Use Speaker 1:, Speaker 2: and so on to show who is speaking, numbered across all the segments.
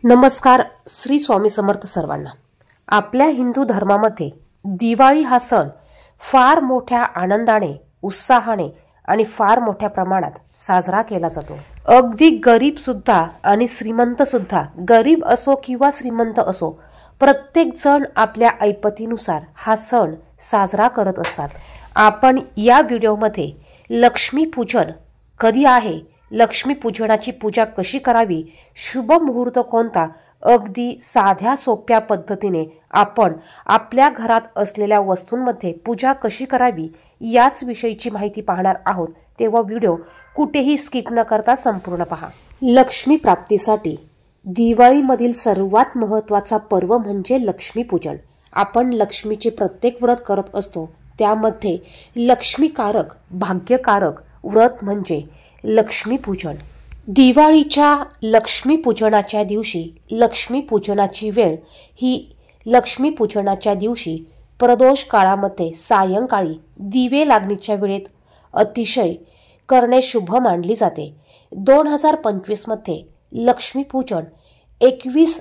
Speaker 1: नमस्कार. श्री स्वामी समर्थ सर्वांना. आपल्या हिंदू धर्मामध्ये दिवाळी हा सण फार मोठ्या आनंदाने, उत्साहाने आणि फार मोठ्या प्रमाणात साजरा केला जातो. अगदी गरीब सुद्धा आणि श्रीमंत सुद्धा, गरीब असो किंवा श्रीमंत असो, प्रत्येक जण आपल्या ऐपतीनुसार हा सण साजरा करत असतात. आपण या व्हिडिओमध्ये लक्ष्मी पूजन कधी आहे, लक्ष्मी पूजनाची पूजा कशी करावी, शुभ मुहूर्त कोणता, अगदी साध्या सोप्या पद्धतीने आपण आपल्या घरात असलेल्या वस्तूंमध्ये पूजा कशी करावी याच विषयीची माहिती पाहणार आहोत. तेव्हा व्हिडिओ कुठेही स्किप न करता संपूर्ण पहा. लक्ष्मी प्राप्तीसाठी दिवाळीमधील सर्वात महत्त्वाचा पर्व म्हणजे लक्ष्मी पूजन. आपण लक्ष्मीचे प्रत्येक व्रत करत असतो. त्यामध्ये लक्ष्मीकारक, भाग्यकारक व्रत म्हणजे लक्ष्मी पूजन. दिवाळीच्या लक्ष्मी पूजनाच्या दिवशी, लक्ष्मी पूजनाची वेळ ही लक्ष्मी पूजनाच्या दिवशी प्रदोष काळामध्ये सायंकाळी दिवे लागणीच्या वेळेत अतिशय करणे शुभ मानली जाते. 2025 मध्ये लक्ष्मी पूजन 21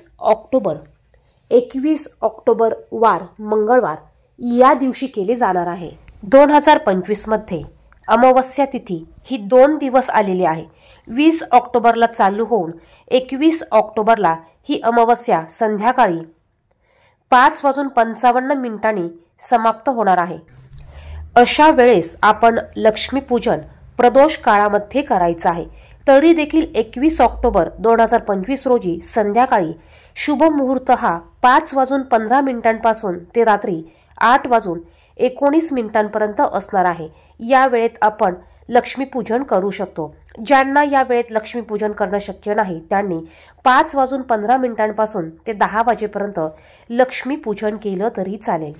Speaker 1: ऑक्टोबर वार मंगळवार या दिवशी केले जाणार आहे. 2025 मध्ये अमावस्या तिथी ही 2 दिवस आलेली आहे. 20 ऑक्टोबरला चालू होऊन 21 ऑक्टोबरला ही अमावस्या संध्याकाळी 5:55 समाप्त होणार आहे. अशा वेळेस आपण लक्ष्मी पूजन प्रदोष काळामध्ये करायचं आहे. तरी देखील 21 ऑक्टोबर 2025 रोजी संध्याकाळी शुभ मुहूर्त हा 5:15 पासून ते रात्री 8:19 असणार आहे. या वेळेत आपण लक्ष्मी पूजन करू शकतो. ज्यांना या वेळेत लक्ष्मी पूजन करणं शक्य नाही त्यांनी 5:15 पासून ते 10 वाजेपर्यंत लक्ष्मी पूजन केलं तरी चालेल.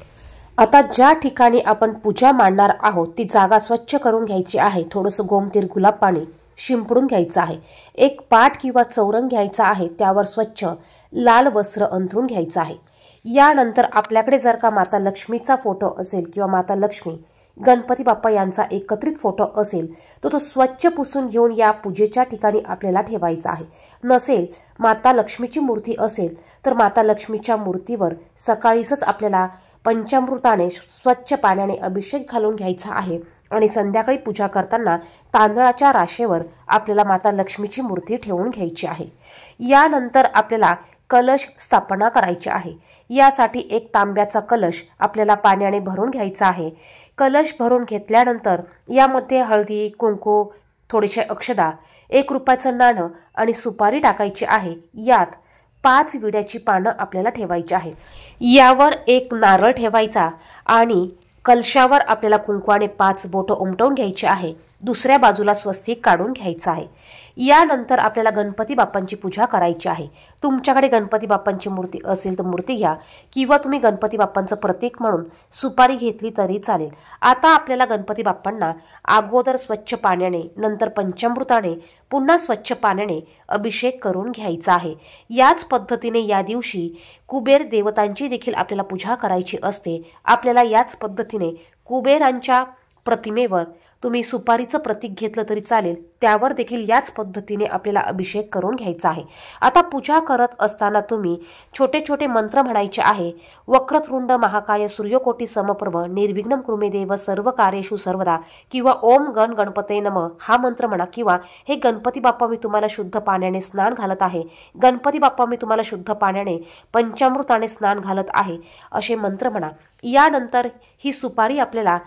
Speaker 1: आता ज्या ठिकाणी आपण पूजा मांडणार आहोत ती जागा स्वच्छ करून घ्यायची आहे. थोडंसं गोमतीर गुलाब पाणी शिंपडून घ्यायचं आहे. एक पाट किंवा चौरंग घ्यायचा आहे. त्यावर स्वच्छ लाल वस्त्र अंथरून घ्यायचं आहे. यानंतर आपल्याकडे जर का माता लक्ष्मीचा फोटो असेल किंवा माता लक्ष्मी, गणपती बाप्पा यांचा एकत्रित फोटो असेल तर तो स्वच्छ पुसून घेऊन या पूजेच्या ठिकाणी आपल्याला ठेवायचा आहे. नसेल, माता लक्ष्मीची मूर्ती असेल तर माता लक्ष्मीच्या मूर्तीवर सकाळीच आपल्याला पंचामृताने स्वच्छ पाण्याने अभिषेक घालून घ्यायचा आहे आणि संध्याकाळी पूजा करताना तांदळाच्या राशेवर आपल्याला माता लक्ष्मीची मूर्ती ठेवून घ्यायची आहे. यानंतर आपल्याला कलश स्थापना करायची आहे. यासाठी एक तांब्याचा कलश आपल्याला पाण्याने भरून घ्यायचा आहे. कलश भरून घेतल्यानंतर यामध्ये हळदी, कुंकू, थोडेसे अक्षदा, 1 रुपयाचं नाणं आणि सुपारी टाकायची आहे. यात 5 विड्याची पानं आपल्याला ठेवायची आहे. यावर एक नारळ ठेवायचा आणि कलशावर आपल्याला कुंकवाने 5 बोटं उमटवून घ्यायची आहे. दुसऱ्या बाजूला स्वस्तिक काढून घ्यायचं आहे. यानंतर आपल्याला गणपती बाप्पांची पूजा करायची आहे. तुमच्याकडे गणपती बाप्पांची मूर्ती असेल तर मूर्ती घ्या किंवा तुम्ही गणपती बाप्पांचं प्रतीक म्हणून सुपारी घेतली तरी चालेल. आता आपल्याला गणपती बाप्पांना अगोदर स्वच्छ पाण्याने, नंतर पंचामृताने, पुन्हा स्वच्छ पाण्याने अभिषेक करून घ्यायचा आहे. याच पद्धतीने या दिवशी कुबेर देवतांची देखील आपल्याला पूजा करायची असते. आपल्याला याच पद्धतीने कुबेरांच्या प्रतिमेवर तुम्ही सुपारीचं प्रतीक घेतलं तरी चालेल, त्यावर देखील याच पद्धतीने आपल्याला अभिषेक करून घ्यायचा आहे. आता पूजा करत असताना तुम्ही छोटे छोटे मंत्र म्हणायचे आहे. वक्रतुंड महाकाय सूर्यकोटी समप्रभ निर्विघ्नं कुरु मे देव सर्व कार्येषु सर्वदा, किंवा ओम गण गणपते नमः हा मंत्र म्हणा, किंवा हे गणपती बाप्पा मी तुम्हाला शुद्ध पाण्याने स्नान घालत आहे, गणपती बाप्पा मी तुम्हाला शुद्ध पाण्याने पंचामृताने स्नान घालत आहे, असे मंत्र म्हणा. यानंतर ही सुपारी आपल्याला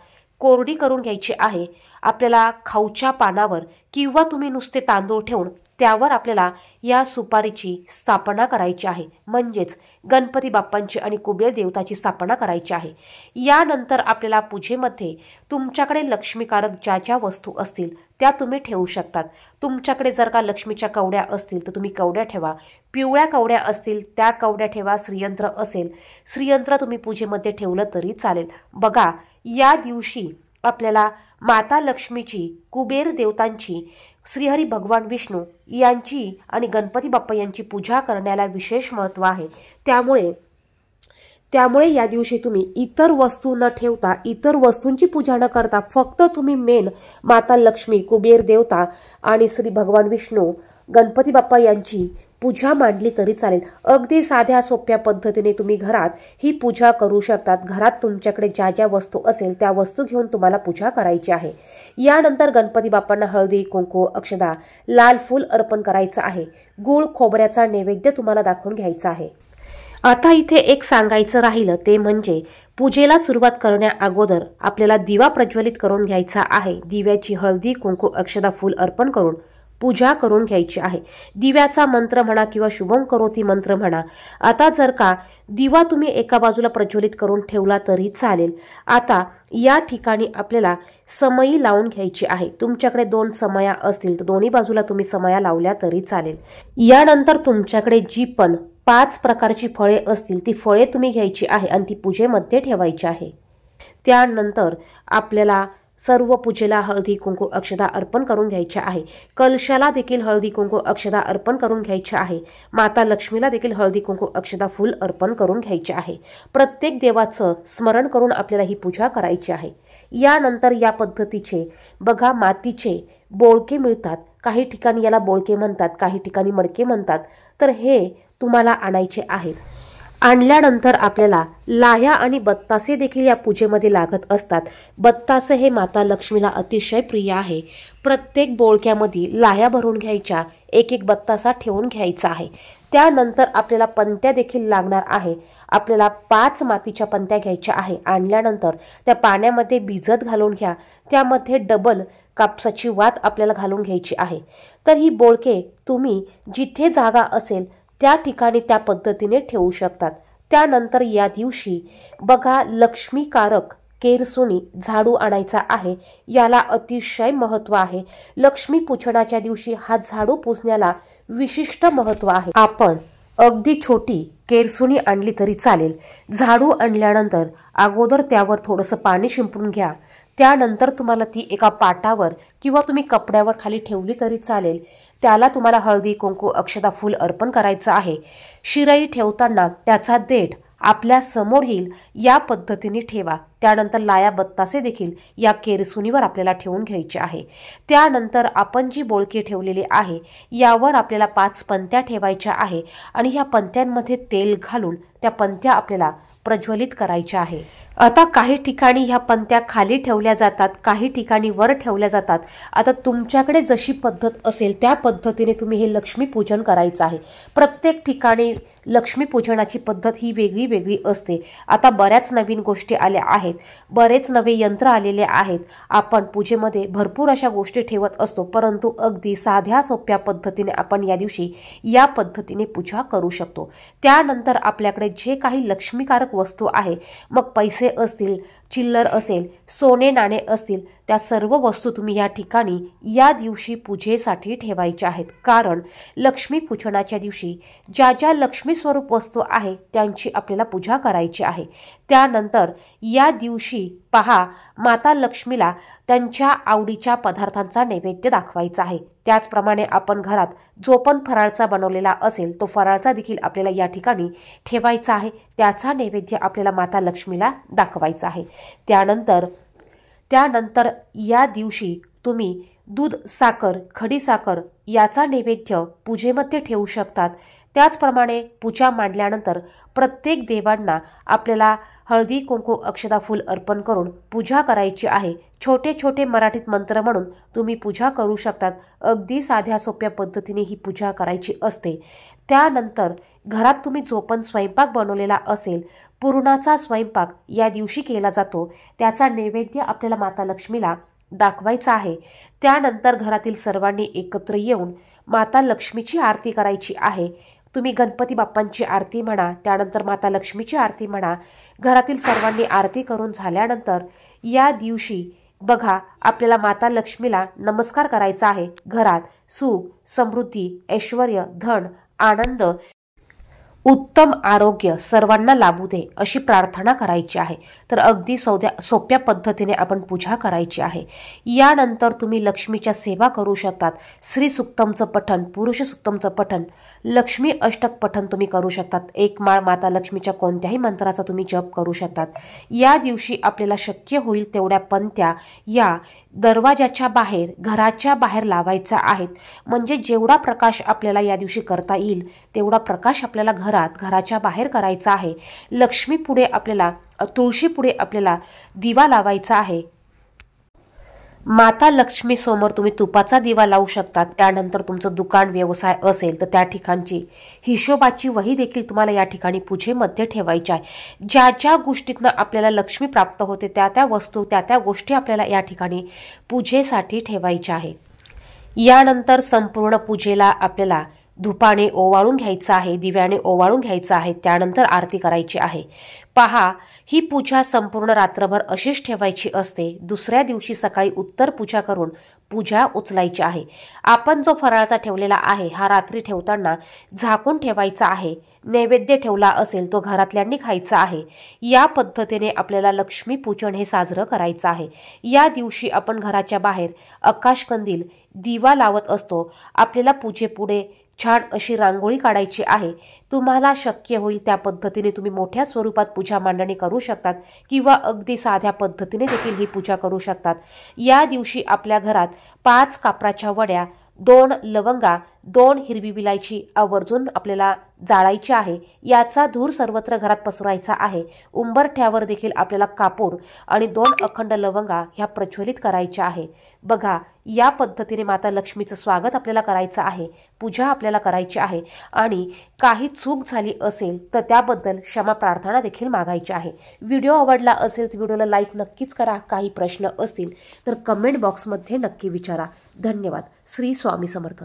Speaker 1: कोरडी करून घ्यायची आहे. आपल्याला खाऊच्या पानावर किंवा तुम्ही नुसते तांदूळ ठेवून त्यावर आपल्याला या सुपारीची स्थापना करायची आहे. म्हणजेच गणपती बाप्पांची आणि कुबेर देवताची स्थापना करायची आहे. यानंतर आपल्याला पूजेमध्ये तुमच्याकडे लक्ष्मीकारक ज्या ज्या वस्तू असतील त्या तुम्ही ठेवू शकतात. तुमच्याकडे जर का लक्ष्मीच्या कवड्या असतील तर तुम्ही कवड्या ठेवा. पिवळ्या कवड्या असतील त्या कवड्या ठेवा. श्रीयंत्र असेल, श्रीयंत्र तुम्ही पूजेमध्ये ठेवलं तरी चालेल. बघा, या दिवशी आपल्याला माता लक्ष्मीची, कुबेर देवतांची, श्रीहरी भगवान विष्णू यांची आणि गणपती बाप्पा यांची पूजा करण्याला विशेष महत्त्व आहे. त्यामुळे या दिवशी तुम्ही इतर वस्तू न ठेवता, इतर वस्तूंची पूजा न करता फक्त तुम्ही मेन माता लक्ष्मी, कुबेर देवता आणि श्री भगवान विष्णू, गणपती बाप्पा यांची पूजा मांडली तरी चालेल। अगदी साध्या सोप्या पद्धतीने तुम्ही घरात ही पूजा करू शकतात। घरात तुमच्याकडे ज्या ज्या वस्तू असेल त्या वस्तू घेऊन तुम्हाला पूजा करायची आहे। यानंतर गणपती बाप्पांना हळदी कुंकू अक्षदा लाल फूल अर्पण करायचं आहे। गूळ खोबऱ्याचा नैवेद्य तुम्हाला दाखवून घ्यायचा आहे। आता इथे एक सांगायचं राहिलं ते म्हणजे पूजेला सुरुवात करण्या अगोदर आपल्याला दिवा प्रज्वलित करून घ्यायचा आहे। दिव्याची हळदी कुंकू अक्षदा फूल अर्पण करून पूजा करून घ्यायची आहे। दिव्याचा मंत्र म्हणा किंवा शुभम करोती मंत्र म्हणा। आता जर का दिवा तुम्ही एका बाजूला प्रज्वलित करून ठेवला तरी चालेल। आता या ठिकाणी आपल्याला समई लावून घ्यायची आहे। तुमच्याकडे 2 समया असतील तर दोन्ही बाजूला तुम्ही समया लावल्या तरी चालेल। यानंतर तुमच्याकडे जी पण 5 प्रकारची फळे असतील ती फळे तुम्ही घ्यायची आहे आणि ती पूजेमध्ये ठेवायची आहे। त्यानंतर आपल्याला सर्व पूजेला हळदी कुंकू अक्षदा अर्पण करून घ्यायच्या आहे। कलशाला देखील हळदी कुंकू अक्षदा अर्पण करून घ्यायच्या आहे। माता लक्ष्मीला देखील हळदी कुंकू अक्षदा फूल अर्पण करून घ्यायचे आहे। प्रत्येक देवाचं स्मरण करून आपल्याला ही पूजा करायची आहे। यानंतर या पद्धतीचे बघा मातीचे बोळके मिळतात। काही ठिकाणी याला बोळके म्हणतात, काही ठिकाणी मडके म्हणतात। तर हे तुम्हाला आणायचे आहेत। आणल्यानंतर आपल्याला लाह्या आणि बत्तासे देखील या पूजेमध्ये लागत असतात। बत्तासे हे माता लक्ष्मीला अतिशय प्रिय आहे। प्रत्येक बोळक्यामध्ये लाह्या भरून घ्यायच्या, एक एक बत्तासा ठेवून घ्यायचा आहे। त्यानंतर आपल्याला पंत्या देखील लागणार आहे। आपल्याला 5 मातीच्या पंत्या घ्यायच्या आहे। आणल्यानंतर त्या पाण्यामध्ये भिजत घालून घ्या। त्यामध्ये डबल कापसाची वात आपल्याला घालून घ्यायची आहे। तर ही बोळके तुम्ही जिथे जागा असेल त्या ठिकाणी त्या पद्धतीने ठेवू शकतात। त्यानंतर या दिवशी बघा लक्ष्मीकारक केरसुणी झाडू आणायचा आहे। याला अतिशय महत्त्व आहे। लक्ष्मी पूजनाच्या दिवशी हा झाडू पुसण्याला विशिष्ट महत्त्व आहे। आपण अगदी छोटी केरसुणी आणली तरी चालेल। झाडू आणल्यानंतर अगोदर त्यावर थोडंसं पाणी शिंपडून घ्या। त्यानंतर तुम्हाला ती एका पाटावर किंवा तुम्ही कपड्यावर खाली ठेवली तरी चालेल। त्याला तुम्हाला हळदी कुंकू अक्षदा फूल अर्पण करायचं आहे। शिराई ठेवताना त्याचा देठ आपल्या समोर येईल या पद्धतीने ठेवा। त्यानंतर लाया बत्तासे देखील या केरसुनीवर आपल्याला ठेवून घ्यायचे आहे। त्यानंतर आपण जी बोळकी ठेवलेली आहे यावर आपल्याला 5 पंत्या ठेवायच्या आहे आणि ह्या पंत्यांमध्ये तेल घालून त्या पंत्या आपल्याला प्रज्वलित करायच्या आहे। आता काही ठिकाणी ह्या पंत्या खाली ठेवल्या जातात, काही ठिकाणी वर ठेवल्या जातात। आता तुमच्याकडे जशी पद्धत असेल त्या पद्धतीने तुम्ही हे लक्ष्मी पूजन करायचं आहे। प्रत्येक ठिकाणी लक्ष्मी पूजनाची पद्धत ही वेगळी वेगळी असते। आता बऱ्याच नवीन गोष्टी आल्या आहेत, बरेच नवे यंत्र आलेले आहेत। आपण पूजेमध्ये भरपूर अशा गोष्टी ठेवत असतो, परंतु अगदी साध्या सोप्या पद्धतीने आपण या दिवशी या पद्धतीने पूजा करू शकतो। त्यानंतर आपल्याकडे जे काही लक्ष्मीकारक वस्तू आहे, मग पैसे असतील, चिल्लर असेल, सोने नाणे असतील, त्या सर्व वस्तू तुम्ही या ठिकाणी या दिवशी पूजेसाठी ठेवायच्या आहेत। कारण लक्ष्मी पूजनाच्या दिवशी ज्या ज्या लक्ष्मी स्वरूप वस्तू आहे त्यांची आपल्याला पूजा करायची आहे। त्यानंतर या दिवशी पहा माता लक्ष्मीला त्यांच्या आवडीच्या पदार्थांचा नैवेद्य दाखवायचा आहे। त्याचप्रमाणे आपण घरात जो पण फराळचा बनवलेला असेल तो फराळचा देखील आपल्याला या ठिकाणी ठेवायचा आहे। त्याचा नैवेद्य आपल्याला माता लक्ष्मीला दाखवायचा आहे। त्यानंतर या दिवशी तुम्ही दूध साखर खडी साखर याचा नैवेद्य पूजेमध्ये ठेवू शकतात। त्याचप्रमाणे पूजा मांडल्यानंतर प्रत्येक देवांना आपल्याला हळदी कुंकू अक्षदा फूल अर्पण करून पूजा करायची आहे। छोटे छोटे मराठीत मंत्र म्हणून तुम्ही पूजा करू शकतात। अगदी साध्या सोप्या पद्धतीने ही पूजा करायची असते। त्यानंतर घरात तुम्ही जो पण स्वयंपाक बनवलेला असेल, पुरणाचा स्वयंपाक या दिवशी केला जातो, त्याचा नैवेद्य आपल्याला माता लक्ष्मीला दाखवायचा आहे। त्यानंतर घरातील सर्वांनी एकत्र येऊन माता लक्ष्मीची आरती करायची आहे। तुम्ही गणपती बाप्पांची आरती म्हणा, त्यानंतर माता लक्ष्मीची आरती म्हणा। घरातील सर्वांनी आरती करून झाल्यानंतर या दिवशी बघा आपल्याला माता लक्ष्मीला नमस्कार करायचा आहे। घरात सुख समृद्धी ऐश्वर्य धन आनंद उत्तम आरोग्य सर्वांना लाभू दे अशी प्रार्थना करायची आहे। तर अगदी सोप्या पद्धतीने आपण पूजा करायची आहे। यानंतर तुम्ही लक्ष्मीच्या सेवा करू शकतात। श्री सुक्तमचं पठण, पुरुष सुक्तमचं पठण, लक्ष्मी अष्टक पठण तुम्ही करू शकतात। एक माळ माता लक्ष्मीच्या कोणत्याही मंत्राचा तुम्ही जप करू शकतात। या दिवशी आपल्याला शक्य होईल तेवढ्या पंत्या या दरवाजाच्या बाहेर, घराच्या बाहेर लावायचा आहेत. म्हणजे जेवढा प्रकाश आपल्याला या दिवशी करता येईल तेवढा प्रकाश आपल्याला घराच्या बाहेर करायचा आहे. लक्ष्मी पुढे आपल्याला, तुळशी पुढे आपल्याला दिवा लावायचा आहे. माता लक्ष्मी समोर तुम्ही तुपाचा दिवा लावू शकता. त्यानंतर तुमचं दुकान व्यवसाय असेल तर त्या ठिकाणची हिशोबाची वही देखील तुम्हाला या ठिकाणी पूजेमध्ये ठेवायची आहे. ज्या ज्या गोष्टीतनं आपल्याला लक्ष्मी प्राप्त होते त्या त्या वस्तू, त्या त्या गोष्टी आपल्याला या ठिकाणी पूजेसाठी ठेवायच्या आहे. यानंतर संपूर्ण पूजेला आपल्याला धुपाने ओवाळून घ्यायचं आहे, दिव्याने ओवाळून घ्यायचं आहे. त्यानंतर आरती करायची आहे. पहा, ही पूजा संपूर्ण रात्रभर अशीच ठेवायची असते. दुसऱ्या दिवशी सकाळी उत्तर पूजा करून पूजा उचलायची आहे. आपण जो फराळाचा ठेवलेला आहे हा रात्री ठेवताना झाकून ठेवायचा आहे. नैवेद्य ठेवला असेल तो घरातल्यांनी खायचा आहे. या पद्धतीने आपल्याला लक्ष्मी पूजन हे साजरं करायचं आहे. या दिवशी आपण घराच्या बाहेर आकाशकंदील, दिवा लावत असतो. आपल्याला पूजेपुढे छान अशी रांगोळी काढायची आहे. तुम्हाला शक्य होईल त्या पद्धतीने तुम्ही मोठ्या स्वरूपात पूजा मांडणी करू शकतात किंवा अगदी साध्या पद्धतीने देखील ही पूजा करू शकतात. या दिवशी आपल्या घरात 5 कापराच्या वड्या, 2 लवंगा, 2 हिरवी विलायची आवर्जून आपल्याला जाळायची आहे. याचा धूर सर्वत्र घरात पसरायचा आहे. उंबरठ्यावर देखील आपल्याला कापूर आणि 2 अखंड लवंगा ह्या प्रज्वलित करायच्या आहे. बघा, या पद्धतीने माता लक्ष्मीचं स्वागत आपल्याला करायचं आहे, पूजा आपल्याला करायची आहे. आणि काही चूक झाली असेल तर त्याबद्दल क्षमा प्रार्थना देखील मागायची आहे. व्हिडिओ आवडला असेल तर व्हिडिओला लाईक नक्कीच करा. काही प्रश्न असतील तर कमेंट बॉक्समध्ये नक्की विचारा. धन्यवाद. श्री स्वामी समर्थ.